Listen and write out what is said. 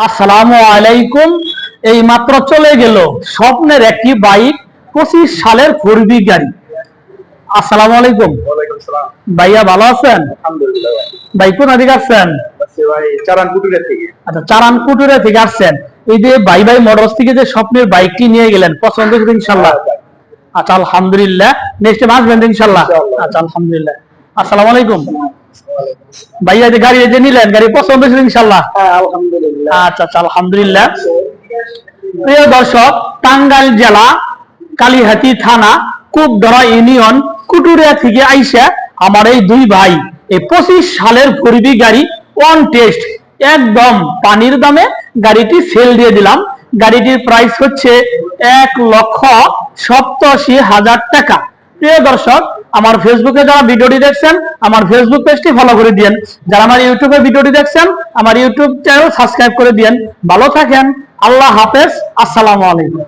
আসসালামু আলাইকুম। এই মাত্র চলে গেল স্বপ্নের একটি বাইক, 25 সালের 4B গাড়ি। আসসালামু আলাইকুম। ওয়ালাইকুম সালাম। ভাইয়া ভালো আছেন? আলহামদুলিল্লাহ ভাই কোথা থেকে আসছেন? ভাই চারানপুটুরা থেকে। আচ্ছা, চারানকুটুরা থেকে আসছেন। এই যে ভাই ভাই মোটরস থেকে যে স্বপ্নের বাইকটি নিয়ে গেলেন, পছন্দ হয়েছে ইনশাআল্লাহ? আচ্ছা আলহামদুলিল্লাহ। নেক্সট টাইম আসবেন ইনশাআল্লাহ। আচ্ছা আলহামদুলিল্লাহ। আসসালামু আলাইকুম ভাইয়া, যে গাড়ি যে নিলেন, গাড়ি পছন্দ হয়েছে ইনশাআল্লাহ? হ্যাঁ আলহামদুলিল্লাহ। আচ্ছা আচ্ছা আলহামদুলিল্লাহ। প্রিয় দর্শক, টাঙ্গাইল জেলা কালিহাতী থানা কুপধরা ইউনিয়ন কুটুরিয়া থেকে আইসা আমার এই দুই ভাই এই 25 সালের 4B গাড়ি অন টেস্ট একদম পানির দামে গাড়িটি সেল দিয়ে দিলাম। গাড়িটির প্রাইস হচ্ছে 1,87,000 টাকা। প্রিয় দর্শক, আমার ফেসবুকে যারা ভিডিওটি দেখছেন আমার ফেসবুক পেজটি ফলো করে দিয়েন, যারা আমার ইউটিউবে ভিডিওটি দেখছেন আমার ইউটিউব চ্যানেল সাবস্ক্রাইব করে দিয়েন। ভালো থাকেন, আল্লাহ হাফেজ, আসসালামু আলাইকুম।